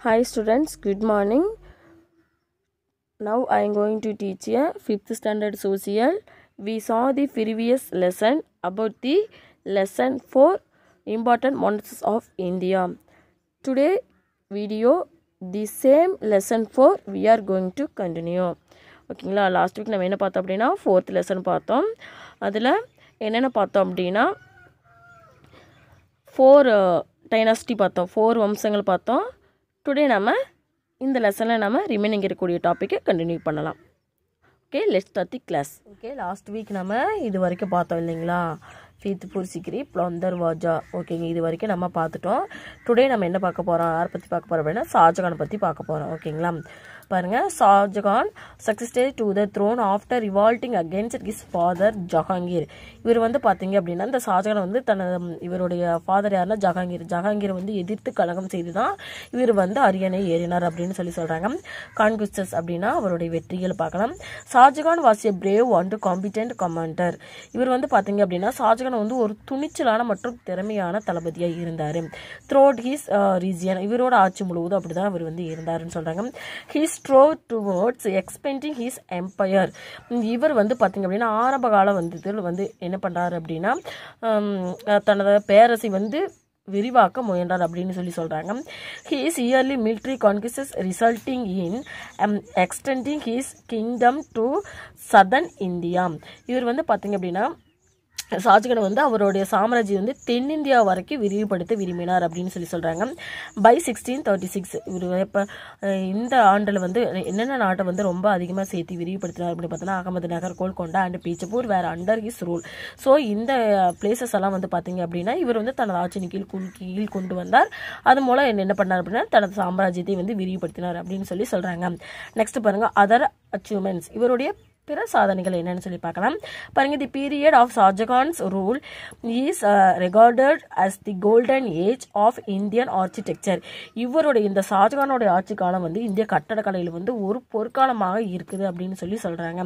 Hi students, good morning. Now I am going to teach a 5th standard social. We saw the previous lesson about the lesson 4 important monuments of India. Today video the same lesson 4 we are going to continue. ஓகேங்களா, last week நம்ம என்ன பார்த்தோம் அப்படின்னா 4th lesson பார்த்தோம். அதில் என்னென்ன பார்த்தோம் அப்படின்னா 4 டைனாஸ்டி பார்த்தோம், 4 வம்சங்கள் பார்த்தோம். டுடே நம்ம இந்த லெசனில் நம்ம ரிமைனிங் இருக்கக்கூடிய டாப்பிக்கை கண்டினியூ பண்ணலாம். Okay, let's start the class. Okay, last week நம்ம இது வரைக்கும் பார்த்தோம் இல்லைங்களா, ஃபீத்பூர் சிக்ரி பிளந்தர் வாஜா. ஓகேங்க, இது வரைக்கும் நம்ம பார்த்துட்டோம். டுடே நம்ம என்ன பார்க்க போகிறோம், யாரை பற்றி பார்க்க போகிறோம் அப்படின்னா ஷாஜகானை பற்றி பார்க்க போகிறோம். ஓகேங்களா, பாருங்கள், Shah Jahan succeeded to the throne after revolting against his father Jahangir. இவர் வந்து பார்த்தீங்க அப்படின்னா இந்த ஷாஜகான் வந்து இவருடைய ஃபாதர் யாருன்னா ஜஹாங்கீர் வந்து எதிர்த்து கலகம் செய்து தான் இவர் வந்து அரியணை ஏறினார் அப்படின்னு சொல்கிறாங்க. கான்குஸ்டஸ் அப்படின்னா அவருடைய வெற்றிகள் பார்க்கலாம். Shahjahan was a brave and competent commander. இவர் வந்து பார்த்தீங்க அப்படின்னா ஷாஜகான் வந்து ஒரு துணிச்சலான மற்றும் திறமையான தளபதியாக இருந்தார். த்ரோட் ஹிஸ் ரீஜியன், இவரோட ஆட்சி முழுவதும் அப்படி தான் இவர் வந்து இருந்தாருன்னு சொல்கிறாங்க. His strove towards expanding his empire. இவர் வந்து பார்த்தீங்க அப்படின்னா ஆரம்ப கால வந்து என்ன பண்ணுறாரு அப்படின்னா தனது பேரரசை வந்து விரிவாக்க முயன்றார் அப்படின்னு சொல்கிறாங்க. His yearly military conquests resulting in extending his kingdom to southern India. இவர் வந்து பார்த்தீங்க அப்படின்னா ஷாஜகான் வந்து அவருடைய சாம்ராஜ்யம் வந்து தென்னிந்தியா வரைக்கும் விரிவுபடுத்த விரும்பினார் அப்படின்னு சொல்கிறாங்க. பை 1636 இவர் இப்போ இந்த ஆண்டில் வந்து என்னென்ன நாட்டை வந்து ரொம்ப அதிகமாக சேர்த்து விரிவுபடுத்தினார் அப்படின்னு பார்த்தோன்னா அகமது நகர், கோல்கொண்டா அண்ட் பீச்சப்பூர் வேறு அண்டர் ஹிஸ் ரூல். ஸோ இந்த பிளேசஸ் எல்லாம் வந்து பார்த்தீங்க அப்படின்னா இவர் வந்து தனது ஆட்சியின் கீழ் கொண்டு வந்தார். அது மூலம் என்ன பண்ணார் அப்படின்னா தனது சாம்ராஜ்யத்தை வந்து விரிவுபடுத்தினார் அப்படின்னு சொல்கிறாங்க. நெக்ஸ்ட் பாருங்கள், அதர் அச்சீவ்மெண்ட்ஸ், இவருடைய பிற சாதனைகள் என்னன்னு சொல்லி பார்க்கலாம். பாருங்க, the period of Shah Jahan's rule is recorded as the golden age of Indian architecture. இவருடைய இந்த ஷாஜகானோட ஆட்சி காலம் வந்து இந்திய கட்டடக்கலையில் வந்து ஒரு பொற்காலமாக இருக்குது அப்படின்னு சொல்கிறாங்க.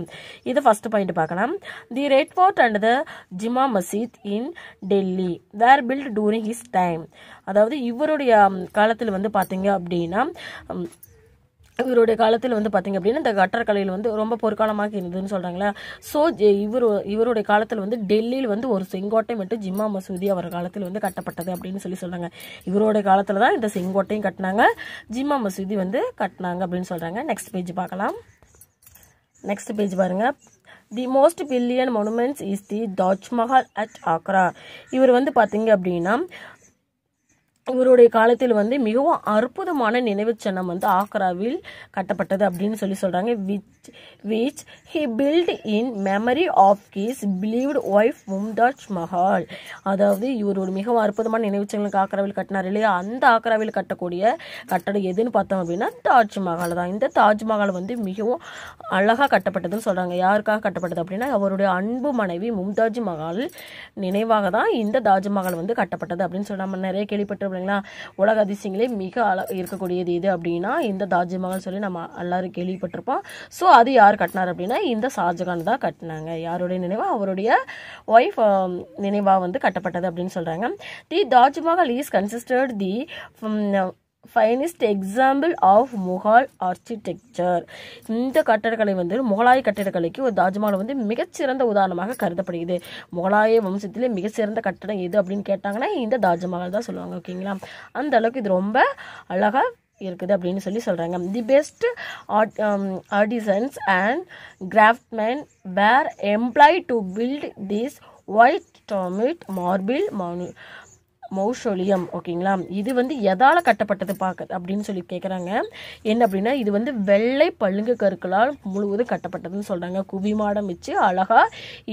இதை ஃபர்ஸ்ட் பாயிண்ட் பார்க்கலாம். The Red Fort and the Jama Masjid in Delhi were built during his time. அதாவது இவருடைய காலத்தில் வந்து பார்த்தீங்க அப்படின்னா இவருடைய காலத்தில் வந்து பார்த்தீங்க அப்படின்னா இந்த கட்டடக்கலையில் வந்து ரொம்ப பொற்காலமாக இருந்ததுன்னு சொல்கிறாங்களா. ஸோ இவருடைய காலத்தில் வந்து டெல்லியில் வந்து ஒரு செங்கோட்டை மற்றும் ஜிம்மா மசூதி அவர் காலத்தில் வந்து கட்டப்பட்டது அப்படின்னு சொல்கிறாங்க. இவருடைய காலத்தில் தான் இந்த செங்கோட்டையும் கட்டினாங்க, ஜிம்மா மசூதி வந்து கட்டினாங்க அப்படின்னு சொல்கிறாங்க. நெக்ஸ்ட் பேஜ் பார்க்கலாம். நெக்ஸ்ட் பேஜ் பாருங்கள். The most brilliant monuments is the Taj Mahal at Agra. இவர் வந்து பார்த்தீங்க அப்படின்னா இவருடைய காலத்தில் வந்து மிகவும் அற்புதமான நினைவு சின்னம் வந்து ஆக்ராவில் கட்டப்பட்டது அப்படின்னு சொல்கிறாங்க. Which he built in memory of his beloved wife Mumtaz Mahal. அதாவது இவரோட மிகவும் அற்புதமான நினைவு சின்னங்களுக்கு ஆக்ராவில் கட்டினார் இல்லையா, அந்த ஆக்ராவில் கட்டக்கூடிய கட்டடம் எதுன்னு பார்த்தோம் அப்படின்னா தாஜ்மஹால் தான். இந்த தாஜ்மஹால் வந்து மிகவும் அழகாக கட்டப்பட்டதுன்னு சொல்கிறாங்க. யாருக்காக கட்டப்பட்டது அப்படின்னா அவருடைய அன்பு மனைவி மும்தாஜ் மஹால் நினைவாக தான் இந்த தாஜ்மஹால் வந்து கட்டப்பட்டது அப்படின்னு சொல்லி நம்ம நிறைய கேள்விப்பட்டு உலக அதிசயங்களே மிக இருக்கக்கூடியது இது அப்படின்னா இந்த தாஜ்மஹால் சொல்லி நம்ம எல்லாரும் கேள்விப்பட்டிருப்போம். ஸோ அது யார் கட்டினார் அப்படின்னா இந்த ஷாஜகான் தான் கட்டினாங்க. யாருடைய நினைவா, அவருடைய ஒய்ஃப் நினைவாக வந்து கட்டப்பட்டது அப்படின்னு சொல்றாங்க. The Taj Mahal is consisted the finest example of Mughal architecture. இந்த கட்டடக்கலை வந்து முகலாய கட்டிடக்கலைக்கு ஒரு தாஜ்மஹால் வந்து மிகச்சிறந்த உதாரணமாக கருதப்படுகிறது. முகலாய வம்சத்திலே மிகச்சிறந்த கட்டடம் எது அப்படின்னு கேட்டாங்கன்னா இந்த தாஜ்மஹால் தான் சொல்லுவாங்க. ஓகேங்களா, அந்த அளவுக்கு இது ரொம்ப அழகாக இருக்குது அப்படின்னு சொல்கிறாங்க. The best artisans and craftsman were employed to build this white domed marble mausoleum. ஓகேங்களா, இது வந்து எதால் கட்டப்பட்டது பார்க்க அப்படின்னு சொல்லி கேட்குறாங்க. என்ன அப்படின்னா இது வந்து வெள்ளை பளிங்கு கற்களால் முழுவதும் கட்டப்பட்டதுன்னு சொல்கிறாங்க. குவிமாடம் வச்சு அழகாக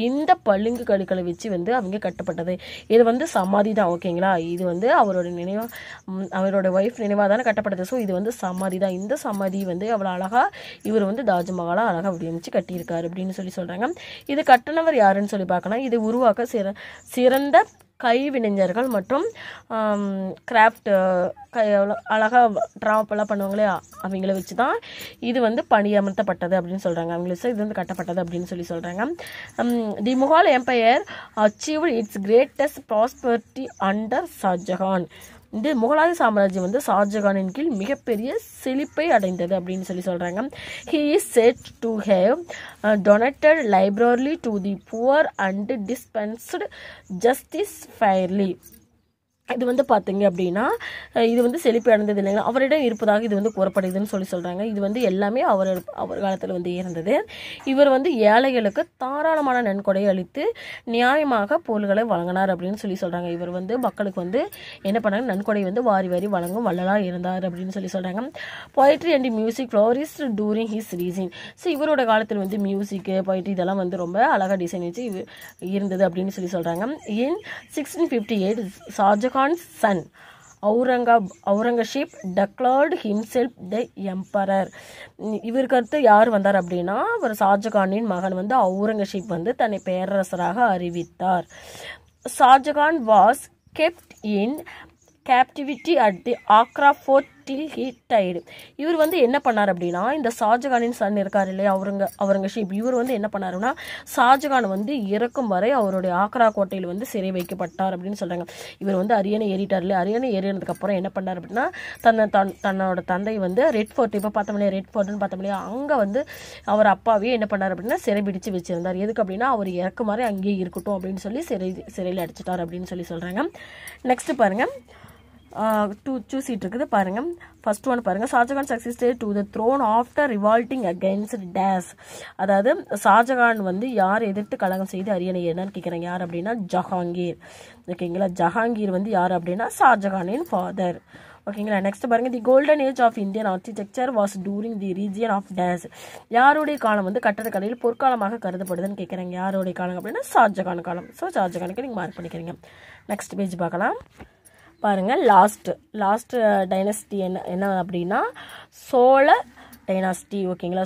இந்த பளிங்கு கற்களை வச்சு வந்து அவங்க கட்டப்பட்டது. இது வந்து சமாதி தான். ஓகேங்களா, இது வந்து அவரோட நினைவாக, அவரோட ஒய்ஃப் நினைவாக தானே கட்டப்பட்டது. ஸோ இது வந்து சமாதி தான். இந்த சமாதி வந்து அவ்வளோ அழகாக இவர் வந்து தாஜ்மஹாலை அழகாக வடிவமைச்சு கட்டியிருக்காரு அப்படின்னு சொல்கிறாங்க. இது கட்டினவர் யாருன்னு சொல்லி பார்க்கலாம். இது உருவாக்க சிறந்த கைவினைஞர்கள் மற்றும் கிராஃப்ட் அழகாக ட்ராப்பெல்லாம் பண்ணுவாங்களே அவங்கள வச்சு தான் இது வந்து பணியமர்த்தப்பட்டது அப்படின்னு சொல்கிறாங்க. அவங்களுக்கு இது வந்து கட்டப்பட்டது அப்படின்னு சொல்கிறாங்க. The Mughal empire achieved its greatest prosperity under Shah Jahan. இந்த முகலாய சாம்ராஜ்யம் வந்து ஷாஜகானின் கீழ் மிகப்பெரிய செழிப்பை அடைந்தது அப்படின்னு சொல்கிறாங்க. He is said to have donated liberally to the poor and dispensed justice fairly. இது வந்து பார்த்தீங்க அப்படின்னா இது வந்து செழிப்பு அடைந்தது இல்லைங்களா, அவரிடம் இருப்பதாக இது வந்து கூறப்படுதுன்னு சொல்கிறாங்க. இது வந்து எல்லாமே அவர் காலத்தில் வந்து இருந்தது. இவர் வந்து ஏழைகளுக்கு தாராளமான நன்கொடை அளித்து நியாயமாக பொருள்களை வழங்கினார் அப்படின்னு சொல்கிறாங்க. இவர் வந்து மக்களுக்கு வந்து என்ன பண்ணாங்க, நன்கொடை வந்து வாரி வாரி வழங்கும் வள்ளலாக இருந்தார் அப்படின்னு சொல்கிறாங்க. Poetry and music flourished during his reign. So இவரோட காலத்தில் வந்து மியூசிக்கு பொயட்ரி இதெல்லாம் வந்து ரொம்ப அழகாக டிசைன் வச்சு இருந்தது அப்படின்னு சொல்கிறாங்க. இன் 1658 ஷாஜகான்ஸ் son Aurangzeb declared himself the emperor. இவருக்கு அடுத்து யார் வந்தார் அப்படின்னா, ஒரு ஷாஜகானின் மகன் வந்து அவுரங்கசீப் வந்து தன்னை பேரரசராக அறிவித்தார். Shahjahan was kept in captivity at the Agra fort till he died. இவர் வந்து என்ன பண்ணார் அப்படின்னா, இந்த ஷாஜகானின் சன் இருக்கார் இல்லையா அவுரங்கசீப், இவர் வந்து என்ன பண்ணாருன்னா ஷாஜகான் வந்து இறக்கும் வரை அவருடைய ஆக்ரா கோட்டையில் வந்து சிறை வைக்கப்பட்டார் அப்படின்னு சொல்கிறாங்க. இவர் வந்து அரியணை ஏறிட்டார் இல்லையா, அரியணை ஏறினதுக்கப்புறம் என்ன பண்ணார் அப்படின்னா தன்னோட தந்தை வந்து ரெட் ஃபோர்ட், இப்போ பார்த்தோம்லையா ரெட் ஃபோர்ட்னு பார்த்தோம்லையா, அங்கே வந்து அவர் அப்பாவே என்ன பண்ணார் அப்படின்னா சிறை பிடிச்சு வச்சிருந்தார். எதுக்கு அப்படின்னா அவர் இறக்கும் வரை அங்கேயே இருக்கட்டும் அப்படின்னு சொல்லி சிறையில் அடிச்சிட்டார் அப்படின்னு சொல்கிறாங்க. நெக்ஸ்ட் பாருங்கள், டூ சீட் இருக்குது பாருங்கள். ஃபர்ஸ்ட் ஒன் பாருங்கள், Shah Jahan succeeded to the throne after revolting against dash. அதாவது ஷாஜகான் வந்து யார் எதிர்த்து கலகம் செய்து அரியணை ஏறினான்னு கேட்குறாங்க. யார் அப்படின்னா ஜஹாங்கீர். ஓகேங்களா, ஜஹாங்கீர் வந்து யார் அப்படின்னா ஷாஜகானின் ஃபாதர். ஓகேங்களா, நெக்ஸ்ட் பாருங்க, the golden age of Indian architecture was during the region of dash. யாருடைய காலம் வந்து கட்டடக்கலையில் பொற்காலமாக கருதப்படுதுன்னு கேட்குறாங்க. யாருடைய காலம் அப்படின்னா ஷாஜகான் காலம். ஸோ ஷாஜகானுக்கு நீங்கள் மார்க் பண்ணிக்கிறீங்க. நெக்ஸ்ட் பேஜ் பார்க்கலாம் பாருங்கள். லாஸ்ட் டைனஸ்டி என்ன அப்படின்னா சோழ டைனாஸ்டி. ஓகேங்களா,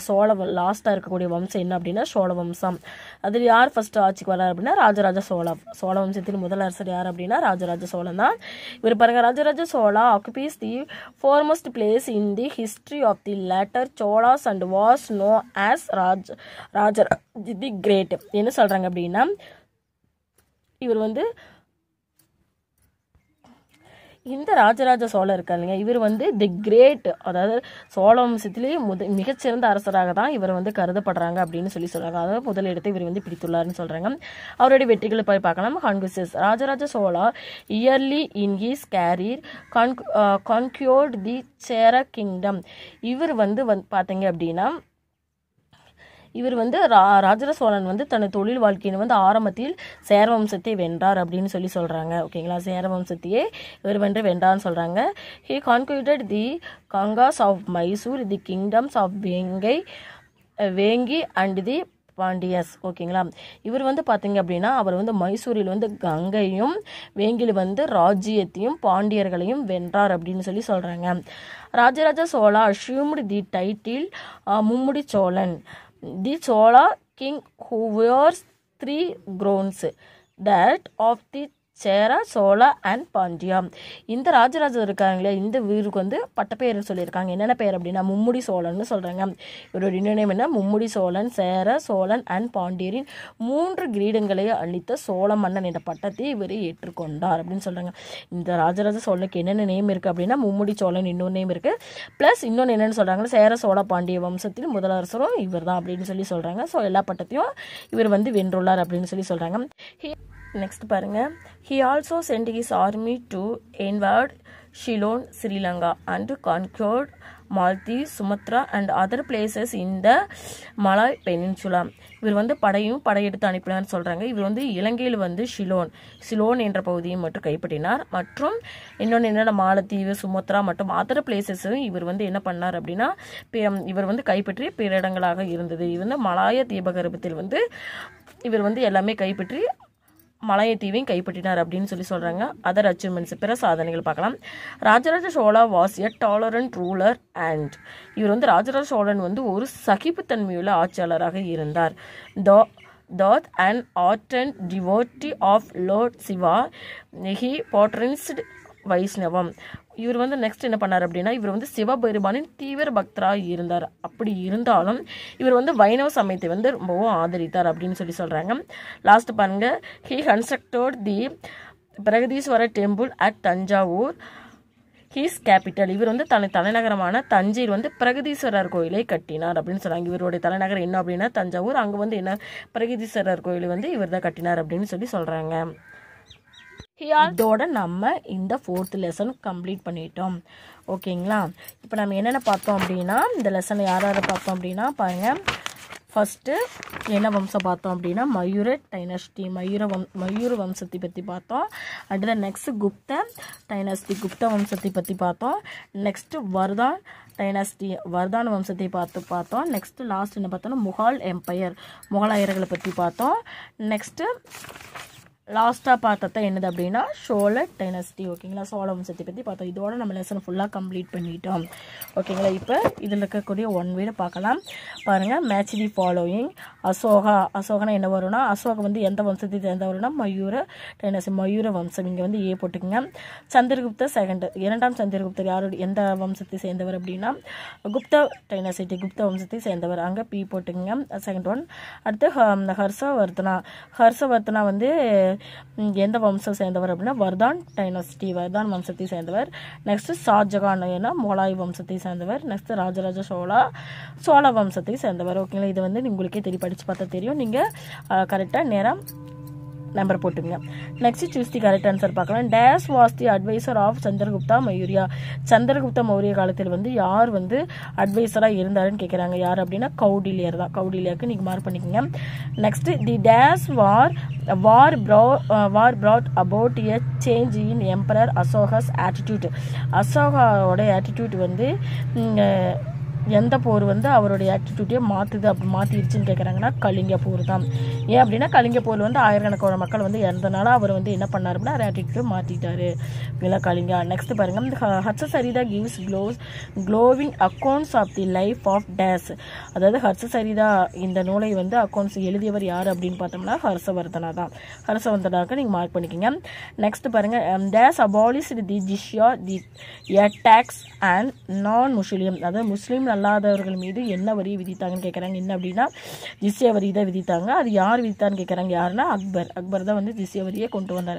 லாஸ்ட்டாக இருக்கக்கூடிய வம்சம் என்ன அப்படின்னா சோழ வம்சம். அதில் யார் ஃபர்ஸ்ட் ஆட்சிக்கு வரார் அப்படின்னா ராஜராஜ சோழ வம்சத்தின் முதல் அரசர் யார் அப்படின்னா ராஜராஜ சோழன் தான். இவர் பாருங்க, Rajaraja Chola occupies the foremost place in the history of the later Cholas and was known as Rajaraja the great. என்ன சொல்கிறாங்க அப்படின்னா, இவர் வந்து இந்த ராஜராஜ சோழர் இருக்காருங்க, இவர் வந்து தி கிரேட், அதாவது சோழ வம்சத்திலேயே மிகச்சிறந்த அரசராக தான் இவர் வந்து கருதப்படுறாங்க அப்படின்னு சொல்கிறாங்க. அதாவது முதல் இடத்தை இவர் வந்து பிடித்துள்ளார்னு சொல்கிறாங்க. அவருடைய வெற்றிகளை போய் பார்க்கலாம். Conquest. Rajaraja Chola early in his career conquered the Chera kingdom. இவர் வந்து பார்த்தீங்க அப்படின்னா இவர் வந்து ராஜராஜ சோழன் வந்து தனது தொழில் வாழ்க்கையின் வந்து ஆரம்பத்தில் சேர வம்சத்தை வென்றார் அப்படின்னு சொல்கிறாங்க. ஓகேங்களா, சேர வம்சத்தையே இவர் வென்றார்னு சொல்கிறாங்க. He conquered the Gangas of Mysore, the kingdoms of Vengi and the Pandyas. ஓகேங்களா, இவர் வந்து பார்த்தீங்க அப்படின்னா அவர் வந்து மைசூரில் வந்து கங்கையும் வேங்கில் வந்து ராஜ்யத்தையும் பாண்டியர்களையும் வென்றார் அப்படின்னு சொல்கிறாங்க. Rajaraja Chola assumed the title Mummudi Cholan, the Chola king who wears 3 crowns, that of the Chera, Chola and Pandya. இந்த ராஜராஜர் இருக்காங்களே, இந்த வீருக்கு வந்து பட்டப்பெயர் சொல்லியிருக்காங்க. என்னென்ன பெயர் அப்படின்னா மும்முடி சோழன்னு சொல்கிறாங்க. இவரோட இன்னொரு நேம் என்ன, மும்முடி சோழன், சேர, சோழன் அண்ட் பாண்டியரின் 3 கிரீடங்களை அளித்த சோழ மன்னன் என்ற பட்டத்தை இவர் ஏற்றுக்கொண்டார் அப்படின்னு சொல்கிறாங்க. இந்த ராஜராஜ சோழனுக்கு என்னென்ன நேம் இருக்குது அப்படின்னா மும்முடி சோழன் இன்னொரு நேம் இருக்குது, ப்ளஸ் இன்னொன்று என்னென்னு சொல்கிறாங்கன்னா சேர, சோழ, பாண்டிய வம்சத்தில் முதலரசரும் இவர் தான் அப்படின்னு சொல்கிறாங்க. ஸோ எல்லா பட்டத்தையும் இவர் வந்து வென்றுள்ளார் அப்படின்னு சொல்கிறாங்க. நெக்ஸ்ட் பாருங்க, he also sent his army to invade Ceylon, Sri Lanka and conquered Maldives, Sumatra and other places in the Malay Peninsula. இவர் வந்து படையெடுத்து அனுப்பினார்னு சொல்கிறாங்க. இவர் வந்து இலங்கையில் வந்து சிலோன் என்ற பகுதியை மட்டும் கைப்பற்றினார். மற்றும் இன்னொன்று என்னென்ன மாலத்தீவு, சுமத்ரா மற்றும் அதர் பிளேசஸும் இவர் வந்து என்ன பண்ணார் அப்படின்னா இவர் வந்து கைப்பற்றி பிற இடங்களாக இருந்தது. இது வந்து மலாய தீபகற்பத்தில் வந்து இவர் வந்து எல்லாமே கைப்பற்றி மலாயத்தீவையும் கைப்பற்றினார் அப்படின்னு சொல்கிறாங்க. அதர் அச்சீவ்மெண்ட்ஸ், பிற சாதனைகள் பார்க்கலாம். Rajaraja Chola was a tolerant ruler and இவர் வந்து ராஜராஜ சோழன் வந்து ஒரு சகிப்புத்தன்மையுள்ள ஆட்சியாளராக இருந்தார். Though an ardent devotee of Lord Shiva, he patronized வைஷ்ணவம். இவர் வந்து நெக்ஸ்ட் என்ன பண்ணார் அப்படின்னா இவர் வந்து சிவபெருமானின் தீவிர பக்தராக இருந்தார். அப்படி இருந்தாலும் இவர் வந்து வைணவ சமயத்தை வந்து ரொம்பவும் ஆதரித்தார் அப்படின்னு சொல்கிறாங்க. லாஸ்ட் பாருங்க, he constructed the Brihadeeswarar temple at Thanjavur he's capital, இவர் வந்து தலைநகரமான தஞ்சையில் வந்து பிரகதீஸ்வரர் கோயிலை கட்டினார் அப்படின்னு சொல்கிறாங்க. இவருடைய தலைநகரம் என்ன அப்படின்னா தஞ்சாவூர். அங்கே வந்து என்ன பிரகதீஸ்வரர் கோயில் வந்து இவர் தான் கட்டினார் அப்படின்னு சொல்கிறாங்க. இதோட நம்ம இந்த 4th லெசன் கம்ப்ளீட் பண்ணிட்டோம். ஓகேங்களா? இப்போ நம்ம என்னென்ன பார்த்தோம் அப்படின்னா இந்த லெசன் யார் பார்த்தோம் அப்படின்னா பாருங்கள். ஃபஸ்ட்டு என்ன வம்சம் பார்த்தோம் அப்படின்னா மயூர டைனஸ்டி, மயூர வம்சத்தை பற்றி பார்த்தோம். அடுத்த நெக்ஸ்ட் குப்த டைனஸ்டி, குப்த வம்சத்தை பற்றி பார்த்தோம். நெக்ஸ்ட்டு வர்தான் டைனஸ்டி, வர்தான் வம்சத்தை பார்த்தோம். நெக்ஸ்ட்டு லாஸ்ட் என்ன பார்த்தோம்னா முகால் எம்பையர், முகலாயர்களை பற்றி பார்த்தோம். நெக்ஸ்ட்டு லாஸ்ட்டாக பார்த்தது என்னது அப்படின்னா சோழ டைனஸ்டி. ஓகேங்களா? சோழ வம்சத்தை பற்றி பார்த்தோம். இதோட நம்ம லெசன் ஃபுல்லாக கம்ப்ளீட் பண்ணிட்டோம். ஓகேங்களா? இப்போ இதில் இருக்கக்கூடிய ஒன் வேர்டு பார்க்கலாம். பாருங்கள், மேட்ச் தி ஃபாலோயிங். அசோகா, அசோகனா என்ன வரும்னா அசோகா வந்து எந்த வம்சத்தை சேர்ந்தவருன்னா மயூர டைனஸ்டி, மயூர வம்சம். இங்கே வந்து ஏ போட்டுக்குங்க. சந்திரகுப்த செகண்ட், 2ஆம் சந்திரகுப்தர் யாரோட எந்த வம்சத்தை சேர்ந்தவர் அப்படின்னா குப்த டைனஸ்டி, குப்த வம்சத்தை சேர்ந்தவர். அங்கே பி போட்டுக்குங்க. Second one. அடுத்து ஹர்ஷவர்தனா, ஹர்ஷவர்தனா வந்து எந்த வம்சம் சேர்ந்தவர் அப்படின்னா வர்தான் டைனஸ்டி, வர்தான் வம்சத்தை சேர்ந்தவர். நெக்ஸ்ட் ஷாஜகான் ஏன்னா முகலாய வம்சத்தை சேர்ந்தவர். நெக்ஸ்ட் ராஜராஜ சோழா, சோழ வம்சத்தை சேர்ந்தவர். ஓகேங்களா? இது வந்து உங்களுக்கே படித்து பார்த்தா தெரியும். நீங்கள் கரெக்டாக நேரம் நம்பர் போட்டுங்க. Next choose the correct answer பார்க்கலாம். Dash was the adviser of Chandragupta Maurya, Chandragupta Maurya காலத்தில் வந்து யார் வந்து அட்வைசராக இருந்தாருன்னு கேட்குறாங்க. யார் அப்படின்னா கௌடில்யர் தான். கௌடில்யருக்கு நீங்கள் மார்க் பண்ணிக்கோங்க. Next the dash war brought about a change in emperor Ashoka's attitude, அசோகாவோட ஆட்டிடியூட் வந்து எந்த போர் வந்து அவருடைய ஆட்டிடியூட்டே மாற்றிடுச்சுன்னு கேட்குறாங்கன்னா கலிங்க போர் தான். ஏன் அப்படின்னா கலிங்க போர் வந்து ஆயிரக்கணக்கான மக்கள் வந்து இறந்தனால அவர் வந்து என்ன பண்ணார் அப்படின்னா ஆட்டிடியூட்டை மாற்றிட்டாரு. இல்லை கலிங்கா. நெக்ஸ்ட் பாருங்க, Harshacharita gives glowing accounts of the life of dash, அதாவது ஹர்ஷசரிதா இந்த நூலை வந்து அக்கௌண்ட்ஸ் எழுதியவர் யார் அப்படின்னு பார்த்தோம்னா ஹர்ஷவர்தனா தான். ஹர்ஷவர்தனாக்கு நீங்கள் மார்க் பண்ணிக்கோங்க. நெக்ஸ்ட் பாருங்க, dash abolished the jizya the tax and non Muslim, அதாவது முஸ்லீம் அல்லாதவர்கள் மீது என்ன வரி விதித்தாங்கன்னு கேட்குறாங்க. என்ன அப்படின்னா ஜிஸ்யா வரி தான் விதித்தாங்க. அது யார் விதித்தான்னு கேட்குறாங்க. யாருன்னா அக்பர். அக்பர் தான் வந்து ஜிஸ்யா வரியை கொண்டு வந்தார்.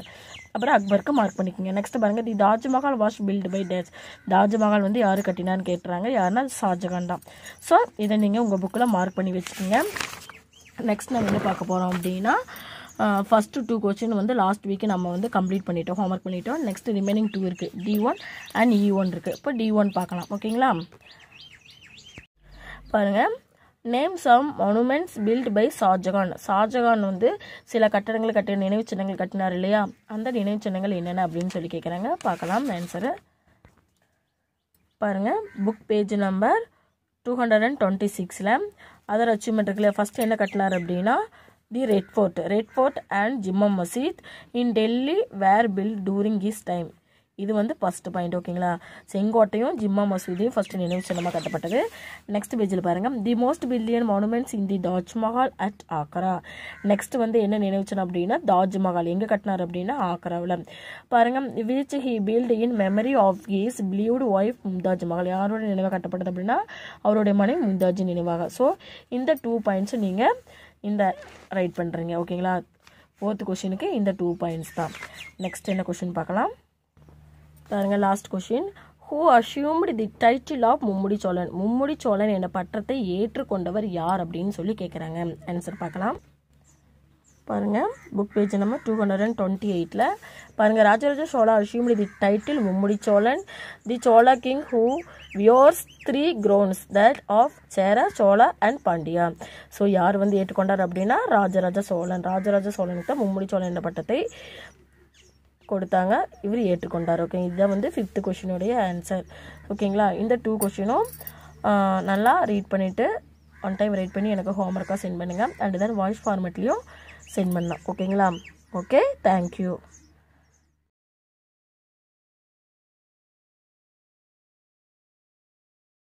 அப்புறம் அக்பருக்கு மார்க் பண்ணிக்கோங்க. நெக்ஸ்ட் பாருங்க, the Taj Mahal was built by dash, Taj Mahal வந்து யார் கட்டினான்னு கேட்டுறாங்க. யாருன்னா ஷாஜகான் தான். ஸோ இதை நீங்கள் உங்கள் புக்கில் மார்க் பண்ணி வச்சுக்கோங்க. நெக்ஸ்ட் நம்ம என்ன பார்க்க போகிறோம் அப்படின்னா ஃபஸ்ட்டு 2 கொஸ்டின் வந்து லாஸ்ட் வீக்கு நம்ம வந்து கம்ப்ளீட் பண்ணிட்டோம், ஹோம்ஒர்க் பண்ணிட்டோம். நெக்ஸ்ட் ரிமைனிங் 2 இருக்குது, D1 அண்ட் E1 இருக்குது. இப்போ D1 பார்க்கலாம். ஓகேங்களா? பாருங்கள், name some monuments built by Shah Jahan. Shah Jahan வந்து சில கட்டடங்கள் நினைவு சின்னங்கள் கட்டினார் இல்லையா, அந்த நினைவு சின்னங்கள் என்னென்ன அப்படின்னு சொல்லி கேட்குறாங்க. பார்க்கலாம் ஆன்சரு. பாருங்கள், புக் பேஜ் நம்பர் 226ல் அதர் அச்சீவ்மெண்ட் இருக்குல்ல. ஃபஸ்ட்டு என்ன கட்டினார் அப்படின்னா the Red Fort and Jama Masjid in Delhi were built during his time. இது வந்து ஃபஸ்ட்டு பாயிண்ட். ஓகேங்களா? செங்கோட்டையும் ஜிம்மா மசூதியும் ஃபஸ்ட்டு நினைவு சின்னமாக கட்டப்பட்டது. நெக்ஸ்ட் பேஜில் பாருங்கள், the most billion monuments in the Taj Mahal at Agra. Next வந்து என்ன நினைவு சின்னம் அப்படின்னா தாஜ்மஹால் எங்கே கட்டினார் அப்படின்னா ஆக்ராவில். பாருங்கள், which he built in memory of his beloved wife Mumtaz Mahal. யாரோட நினைவாக கட்டப்பட்டது அப்படின்னா அவருடைய மனைவி மும்தாஜ் நினைவாக. ஸோ இந்த 2 பாயிண்ட்ஸும் நீங்கள் இந்த ரைட் பண்ணுறீங்க. ஓகேங்களா? 4th கொஷினுக்கு இந்த 2 பாயிண்ட்ஸ் தான். நெக்ஸ்ட் என்ன கொஷின் பார்க்கலாம். பாருங்க, last question. Who assumed the title of Mummudi Cholan. Mummudi Cholan என்ற பட்டத்தை ஏற்றுக்கொண்டவர் யார் அப்படின்னு சொல்லி கேட்குறாங்க. ஆன்சர் பார்க்கலாம். பாருங்கள், புக் பேஜ் நம்பர் 228ல் பாருங்கள், Rajaraja Chola assumed the title Mummudi Cholan the Chola king who wears 3 crowns that of Chera Chola and Pandya. So யார் வந்து ஏற்றுக்கொண்டார் அப்படின்னா ராஜராஜ சோழன். ராஜராஜ சோழனுக்கு தான் மும்முடி சோழன் என்ற பட்டத்தை கொடுத்தாங்க, இவர் ஏற்றுக்கொண்டார். ஓகே, இதுதான் வந்து 5th கொஷினுடைய ஆன்சர். ஓகேங்களா? இந்த 2 கொஷினும் நல்லா ரீட் பண்ணிவிட்டு ஒன் டைம் ரீட் பண்ணி எனக்கு ஹோம்ஒர்க்காக சென்ட் பண்ணுங்கள். அண்ட் தென் வாய்ஸ் ஃபார்மேட்லேயும் சென்ட் பண்ணலாம். ஓகேங்களா? Okay, thank you.